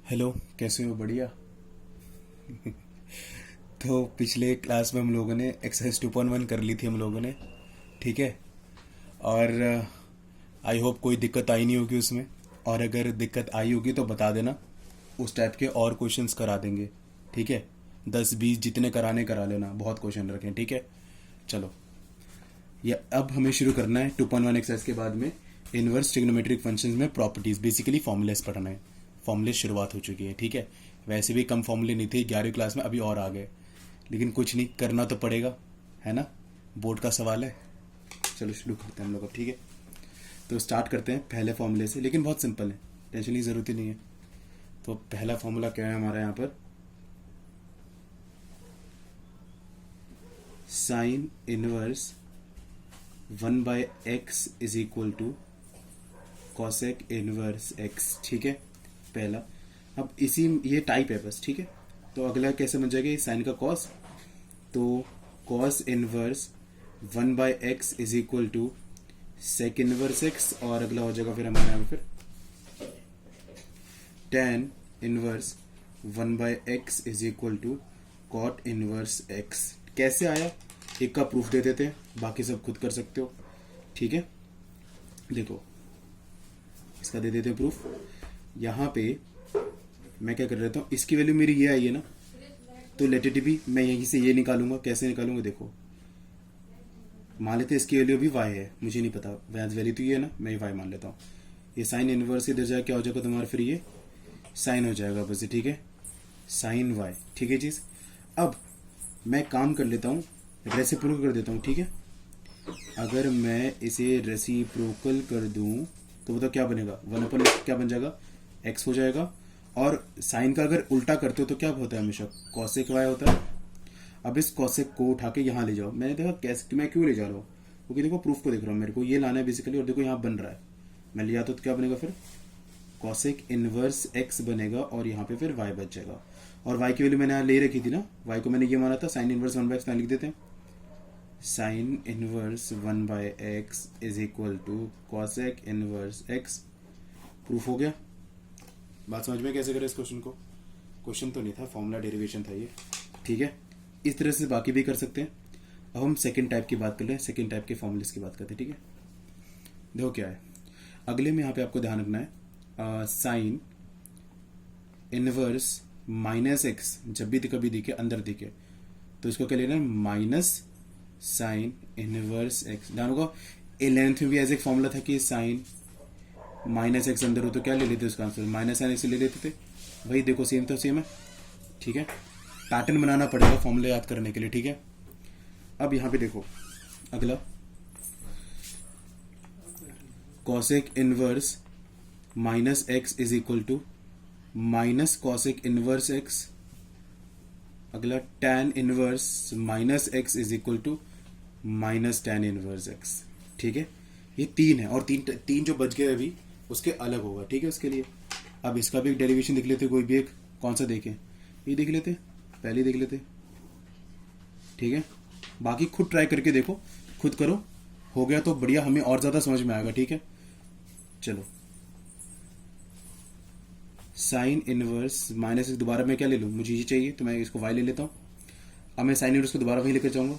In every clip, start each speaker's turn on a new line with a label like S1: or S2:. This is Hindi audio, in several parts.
S1: हेलो, कैसे हो? बढ़िया। तो पिछले क्लास में हम लोगों ने एक्सरसाइज 2.1 कर ली थी हम लोगों ने। ठीक है। और आई होप कोई दिक्कत आई नहीं होगी उसमें। और अगर दिक्कत आई होगी तो बता देना, उस टाइप के और क्वेश्चंस करा देंगे। ठीक है। 10-20 जितने कराने करा लेना, बहुत क्वेश्चन रखें। ठीक है। चलो, ये अब हमें शुरू करना है 2.1 एक्सरसाइज के बाद में इनवर्स ट्रिग्नोमेट्रिक फंक्शंस में प्रॉपर्टीज, बेसिकली फॉर्मूलेस पढ़ना है। फॉर्मूले शुरुआत हो चुकी है। ठीक है। वैसे भी कम फॉर्मूले नहीं थे 11वीं क्लास में, अभी और आ गए। लेकिन कुछ नहीं, करना तो पड़ेगा, है ना। बोर्ड का सवाल है। चलो शुरू करते हैं हम लोग अब। ठीक है। तो स्टार्ट करते हैं पहले फॉर्मूले से, लेकिन बहुत सिंपल है, टेंशन की ज़रूरत ही नहीं है। तो पहला फॉर्मूला क्या है हमारा यहाँ पर? Sine inverse 1/x is equal to cosec inverse x। ठीक है, पहला। अब इसी ये टाइप है बस। ठीक है। तो अगला कैसे बन जाएगा? साइन का कॉस, तो cos inverse 1/x is equal to sec inverse x। और अगला हो जाएगा फिर हमारे यहाँ फिर tan inverse 1/x is equal to cot inverse x। कैसे आया? एक का प्रूफ दे देते हैं, बाकी सब खुद कर सकते हो। ठीक है। देखो, इसका दे देते हैं प्रूफ। यहाँ पे मैं क्या कर रहा हूँ, इसकी वैल्यू मेरी ये आई है ना, तो लेट इट बी। मैं यहीं से ये निकालूंगा। कैसे निकालूंगा? देखो, मान लेते हैं इसकी वैल्यू अभी y है, मुझे नहीं पता वैल्यू तो ये है ना, मैं y मान लेता हूँ। ये साइन इनवर्स इधर जाए क्या हो जाएगा तुम्हारा? फिर ये साइन हो जाएगा बस। ठीक है, साइन y। ठीक है चीज। अब मैं काम कर लेता हूँ, रेसिप्रोकल कर देता हूँ। ठीक है। अगर मैं इसे रेसिप्रोकल कर दूं तो बताओ क्या बनेगा? 1/, क्या बन जाएगा? x हो जाएगा। और साइन का अगर उल्टा करते हो तो क्या होता है? हमेशा कॉसेक y होता है। अब इस कॉसेक को उठा के यहाँ ले जाओ। मैंने देखा कैसे, मैं क्यों ले जा रहा हूँ, क्योंकि देखो प्रूफ को देख रहा हूँ, मेरे को ये लाना है बेसिकली। और देखो यहाँ बन रहा है, मैं ले जाता हूँ तो क्या बनेगा? फिर कॉसेक इनवर्स x बनेगा और यहाँ पे फिर y बच जाएगा। और y की वैल्यू मैंने यहाँ ले रखी थी ना, y को मैंने ये माना था साइन इनवर्स 1/x। लिख देते हैं sine inverse 1/x is equal to cosec inverse x। Proof हो गया। बात समझ में कैसे करें इस क्वेश्चन को? क्वेश्चन तो नहीं था, फॉर्मूला डेरिवेशन था ये। ठीक है। इस तरह से बाकी भी कर सकते हैं। अब हम सेकंड टाइप की बात कर रहे हैं, सेकंड टाइप के फॉर्मूलेस की बात करते हैं। ठीक है। देखो क्या है अगले में, यहाँ पे आपको ध्यान रखना है साइन इनवर्स -x जब भी कभी दिखे, अंदर दिखे, तो इसको क्या लेना है? Minus sign inverse x। ध्यान होगा, लेंथ में भी ऐसे एक फॉर्मूला था कि साइन -x अंदर हो तो क्या ले लेते उसका आंसर? माइनस साइन x ले लेते थे। वही देखो, सेम तो सेम है। ठीक है। पैटर्न बनाना पड़ेगा फॉर्मूले याद करने के लिए। ठीक है। अब यहां पे देखो अगला, cosec inverse -x is equal to minus cosec inverse x। अगला tan inverse -x is equal to minus tan inverse x। ठीक है। ये तीन है, और तीन तीन जो बच गए अभी उसके अलग होगा। ठीक है। उसके लिए अब इसका भी एक डेरिवेशन देख लेते, कोई भी एक। कौन सा देखें? ये देख लेते, पहले देख लेते। ठीक है। बाकी खुद ट्राई करके देखो, खुद करो, हो गया तो बढ़िया, हमें और ज्यादा समझ में आएगा। ठीक है। चलो, साइन इनवर्स माइनस दोबारा मैं क्या ले लूँ? मुझे ये चाहिए तो मैं इसको y ले लेता हूँ। अब मैं साइन इनवर्स को दोबारा वहीं लेकर जाऊंगा,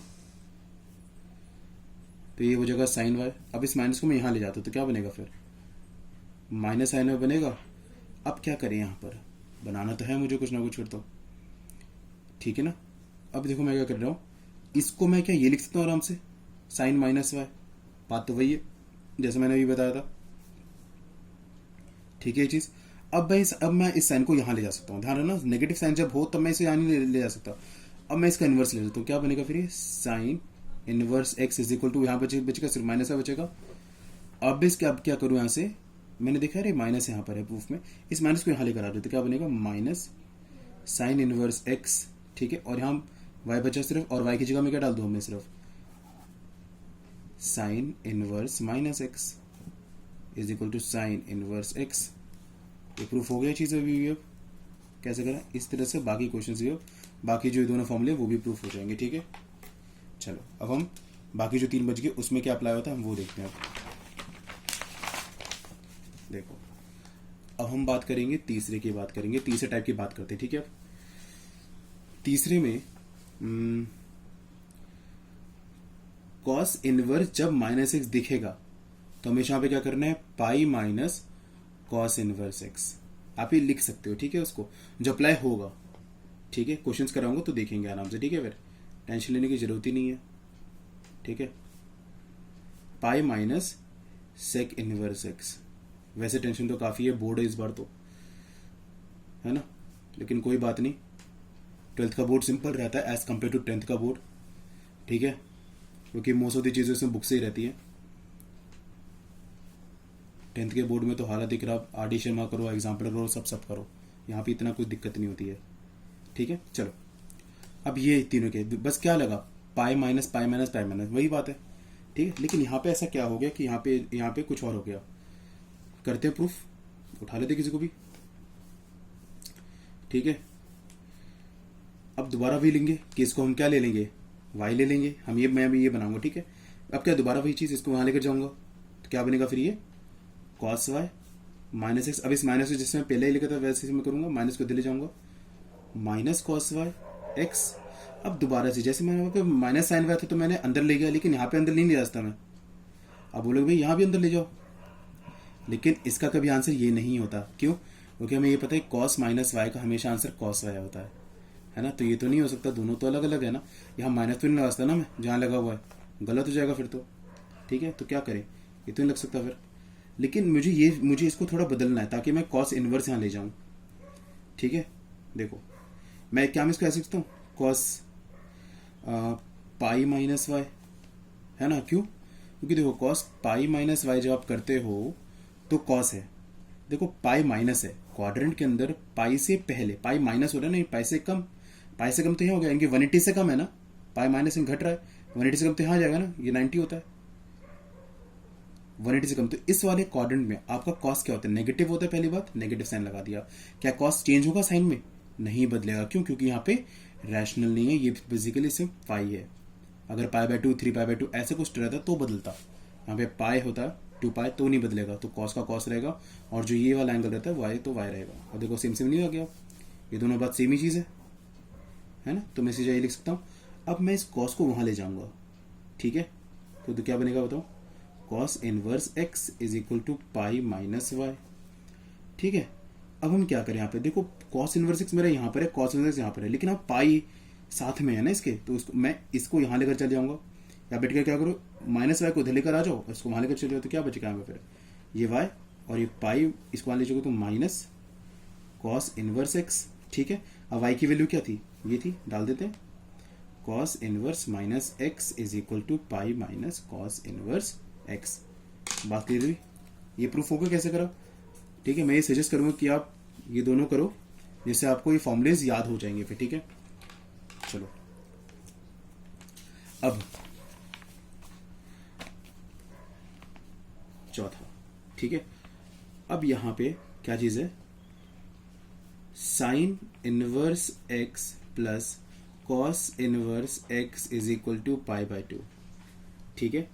S1: तो ये हो जाएगा साइन y। अब इस माइनस को मैं यहाँ ले जाता हूँ तो क्या बनेगा? फिर माइनस साइन y बनेगा। अब क्या करें? यहाँ पर बनाना तो है मुझे कुछ ना कुछ फिर तो। ठीक है ना। अब देखो मैं क्या कर रहा हूँ, इसको मैं क्या ये लिख सकता हूँ आराम से, साइन माइनस y। बात तो वही है जैसे मैंने अभी बताया था। ठीक है ये चीज। अब मैं इस साइन को यहाँ ले जा सकता हूँ। ध्यान रखना, नेगेटिव साइन जब हो तब मैं इसे यहाँ नहीं ले जा सकता। अब मैं इसका इनवर्स ले लेता हूँ, क्या बनेगा फिर? ये sine inverse x is equal to, यहाँ बचेगा सिर्फ माइनस बचेगा। अब इसके अब क्या करूँ? यहाँ से मैंने देखा है माइनस यहाँ पर है प्रूफ में, इस माइनस को यहाँ लेकर आ रहे थे, क्या बनेगा? Minus sign inverse x। ठीक है। और यहाँ y बचा सिर्फ, और y की जगह में क्या डाल दूँ? मैं सिर्फ sine inverse minus x is equal to sine inverse x। ये प्रूफ हो गया चीज़ अभी। अब कैसे करें? इस तरह से बाकी क्वेश्चन भी, बाकी जो दोनों फॉर्मूले वो भी प्रूफ हो जाएंगे। ठीक है। चलो, अब हम बाकी जो तीन बच गए उसमें क्या अप्लाई होता है हम वो देखते हैं। देखो, अब हम बात करेंगे तीसरे की बात करेंगे, तीसरे टाइप की बात करते हैं, ठीक है। अब तीसरे में कॉस इनवर्स जब माइनस एक्स दिखेगा तो हमेशा यहाँ पे क्या करना है, pi minus cos inverse x. आप ये लिख सकते हो, ठीक है, उसको जो अप्लाई होगा, ठीक है। क्वेश्चंस कराऊंगा तो देखेंगे आराम से, ठीक है, फिर टेंशन लेने की जरूरत ही नहीं है, ठीक है। Pi minus sec inverse x, वैसे टेंशन तो काफी है, बोर्ड है इस बार तो, है ना, लेकिन कोई बात नहीं, 12th का बोर्ड सिंपल रहता है एज कम्पेयर टू 10th का बोर्ड, ठीक है, क्योंकि मोस्ट ऑफ दी चीजें उसमें बुक से ही रहती है। 10th के बोर्ड में तो हालत दिख रहा, आर डी शर्मा करो, एग्जाम्पल करो, सब करो, यहाँ पे इतना कुछ दिक्कत नहीं होती है, ठीक है। चलो अब ये तीनों के बस क्या लगा, pi minus pi minus pi minus, वही बात है, ठीक है। लेकिन यहाँ पे ऐसा क्या हो गया कि यहाँ पे कुछ और हो गया, करते हैं प्रूफ, उठा लेते किसी को भी, ठीक है। अब दोबारा वही लेंगे कि इसको हम क्या ले लेंगे, वाई ले लेंगे हम, ये मैं भी ये बनाऊंगा, ठीक है। अब क्या दोबारा वही चीज, इसको वहां लेकर जाऊंगा तो क्या बनेगा फिर, ये कॉस वाई माइनस एक्स। अब इस माइनस को जिसमें पहले ही लिखा था वैसे मैं करूंगा, माइनस को दिले जाऊंगा, माइनस कॉस वाई एक्स। अब दोबारा से जैसे मैंने वहां पे माइनस साइन वाई था तो मैंने अंदर ले गया, लेकिन यहाँ पे अंदर नहीं ले जाता मैं। अब बोलोगे भाई यहाँ भी अंदर ले जाओ, लेकिन इसका कभी आंसर ये नहीं होता, क्यों, क्योंकि हमें ये पता है कॉस माइनस वाई का हमेशा आंसर कॉस वाई होता है ना। तो ये तो नहीं हो सकता, दोनों तो अलग अलग है ना, यहाँ माइनस तो नहीं लगा सकता ना मैं, जहाँ लगा हुआ है गलत हो जाएगा फिर तो, ठीक है। तो क्या करें, ये तो नहीं लग सकता फिर, लेकिन मुझे इसको थोड़ा बदलना है ताकि मैं कॉस इनवर्स यहाँ ले जाऊँ, ठीक है। देखो मैं क्या, मैं इसको ऐसे लिखता हूँ, कॉस पाई माइनस वाई, है ना, क्यों, क्योंकि देखो कॉस पाई माइनस वाई जब आप करते हो तो कॉस है, देखो पाई माइनस है, क्वाड्रेंट के अंदर पाई से पहले पाई माइनस हो रहा है, नहीं पाई से कम, पाई से कम तो यहाँ हो गया, इनकी 180 से कम है ना, पाई माइनस घट रहा है, 180 से कम तो यहाँ आ जाएगा ना, ये 90 होता है, 180 से कम। तो इस वाले क्वाड्रेंट में आपका कॉस क्या होता है, नेगेटिव होता है, पहली बात नेगेटिव साइन लगा दिया, क्या कॉस चेंज होगा साइन में, नहीं बदलेगा, क्यों, क्योंकि यहाँ पे रैशनल नहीं है, ये बेसिकली सिर्फ पाई है। अगर पाई बाय 2 3 पाई बाय 2 ऐसे कुछ रहता तो बदलता, यहाँ पे पाई होता 2 पाई तो नहीं बदलेगा, तो कॉस का कॉस रहेगा, और जो ये वाला एंगल रहता है वाई तो वाई रहेगा। और देखो सेम नहीं हो गया, ये दोनों बात सेम ही चीज है ना, तो मैं सीधा ये लिख सकता हूँ। अब मैं इस कॉस को वहां ले जाऊंगा, ठीक है, तो क्या बनेगा बताओ, cos inverse x is equal to pi minus y, ठीक है। अब हम क्या करें, यहाँ पे देखो कॉस इनवर्स एक्स मेरा यहाँ पर है, कॉस इनवर्स यहाँ पर है, लेकिन अब पाई साथ में है ना इसके, तो मैं इसको यहाँ लेकर चले जाऊंगा, या बैठ कर क्या करो, माइनस वाई को उधर लेकर आ जाओ, इसको वहां लेकर चले जाओ, तो क्या बचेगा यहाँ पे फिर, ये वाई और ये पाई, इसको वहां ले जाओगे तो माइनस कॉस इनवर्स एक्स, ठीक है। अब वाई की वैल्यू क्या थी, ये थी, डाल देते हैं, cos inverse minus x is equal to pi minus cos inverse x. बात क्लियर हुई, ये प्रूफ होगा कैसे करा, ठीक है। मैं ये सजेस्ट करूंगा कि आप ये दोनों करो, जिससे आपको ये फॉर्मुलेज याद हो जाएंगे फिर, ठीक है। चलो अब चौथा, ठीक है। अब यहां पे क्या चीज है, sine inverse x plus cos inverse x is equal to pi by 2, ठीक है।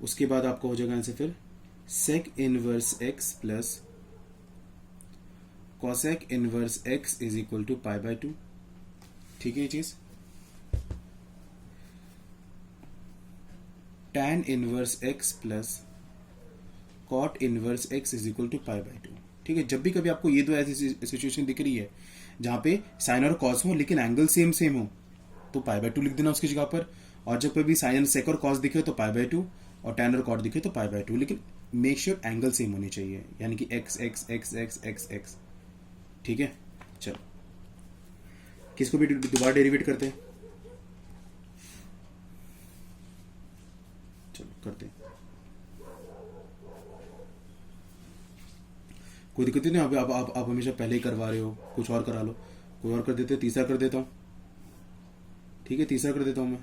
S1: उसके बाद आपका हो जाएगा आंसर फिर sec inverse x plus cosec inverse x is equal to pi by 2, ठीक है। ये चीज tan inverse x plus cot inverse x is equal to pi by 2, ठीक है। जब भी कभी आपको ये दो ऐसी सिचुएशन दिख रही है जहां पे साइन और कॉस हो लेकिन एंगल सेम हो, तो पाई बाय 2 लिख देना उसकी जगह पर, और जब कभी साइन सेक और कॉस दिखे तो पाई बाय 2, और tan और कॉट दिखे तो पाई बाय 2, लेकिन मेक श्योर एंगल सेम होनी चाहिए, यानी कि x x x x x x, ठीक है। चलो किसको भी दोबारा डेरिवेट करते हैं, चलो करते हैं, कोई दिक्कत नहीं, आप हमेशा पहले ही करवा रहे हो, कुछ और करा लो, कोई और कर देते, तीसरा कर देता हूं, ठीक है, तीसरा कर देता हूं मैं,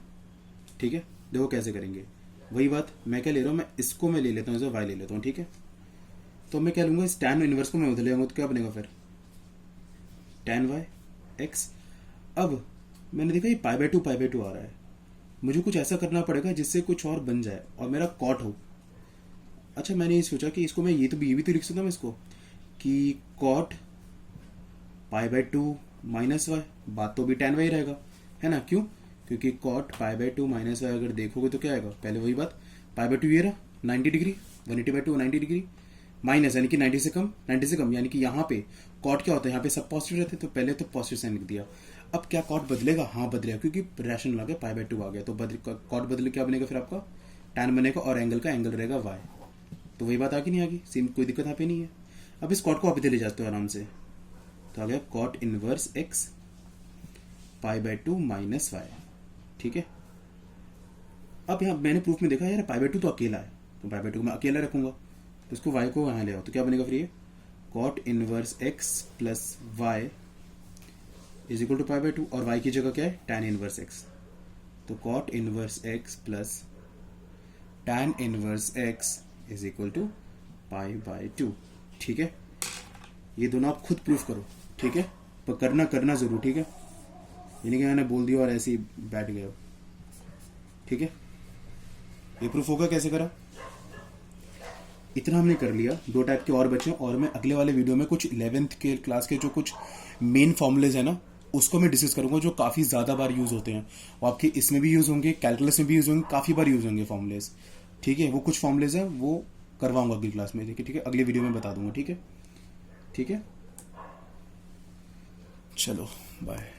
S1: ठीक है। देखो कैसे करेंगे, वही बात मैं क्या ले रहा हूं, मैं इसको मैं ले लेता हूं, वाई ले लेता हूं, ठीक है। तो मैं क्या लूंगा, इस tan इनवर्स को मैं उधर ले जाऊंगा, तो क्या बनेगा फिर tan वाई एक्स। अब मैंने देखा ये पाई बाय 2 आ रहा है, मुझे कुछ ऐसा करना पड़ेगा जिससे कुछ और बन जाए और मेरा कॉट हो, अच्छा मैंने ये सोचा कि इसको मैं ये भी तो लिख सकता हूँ इसको कि cot pi by two minus y, बात तो भी tan y रहेगा, है ना? क्यों? क्योंकि cot pi by two minus y अगर देखोगे तो क्या आएगा, पहले वही बात, पाई बाय टू ये रहा 90 degree, 180 by two 90 degree, minus यानी कि 90 से कम, 90 से कम यानी कि यहाँ पे कॉट क्या होता है, यहाँ पे सब पॉजिटिव रहते हैं, तो पहले तो पॉजिटिव साइन लिख दिया। अब क्या कॉट बदलेगा? हाँ बदलेगा, क्योंकि रैशनल आ गया, पाई बाय टू आ गया, तो कॉट बदले क्या बनेगा फिर आपका, tan बनेगा और एंगल का एंगल रहेगा y। तो वही बात आगे नहीं आगी, सेम कोई दिक्कत यहाँ पे नहीं है। अब इस कॉट को आप इधर ले जाते हो आराम से, तो आ गया cot inverse x pi by two minus y, ठीक है। अब यहाँ मैंने प्रूफ में देखा यार पाई बाय टू तो अकेला है, तो पाई बाय टू को मैं अकेला रखूंगा, तो इसको y को यहाँ ले आओ, तो क्या बनेगा फिर ये cot inverse x plus y is equal to pi by two, और y की जगह क्या है tan इनवर्स x, तो cot inverse x plus tan inverse x is equal to pi by two, ठीक है। ये दोनों आप खुद प्रूफ करो, ठीक है, पर करना जरूर, ठीक है, यानी कि मैंने बोल दिया और ऐसे ही बैठ गया, ठीक है। ये प्रूफ होगा कैसे करा, इतना हमने कर लिया, दो टाइप के और बचे, और मैं अगले वाले वीडियो में कुछ 11th के क्लास के जो कुछ मेन फॉर्मूलेज है ना उसको मैं डिस्कस करूंगा, जो काफ़ी ज़्यादा बार यूज़ होते हैं, और आपके इसमें भी यूज़ होंगे, कैलकुलस में भी यूज़ होंगे, काफ़ी बार यूज़ होंगे फॉर्मूलेज, ठीक है। वो कुछ फॉर्मूलेज हैं वो करवाऊंगा अगली क्लास में, ठीक है, अगली वीडियो में बता दूंगा, ठीक है, ठीक है। चलो बाय।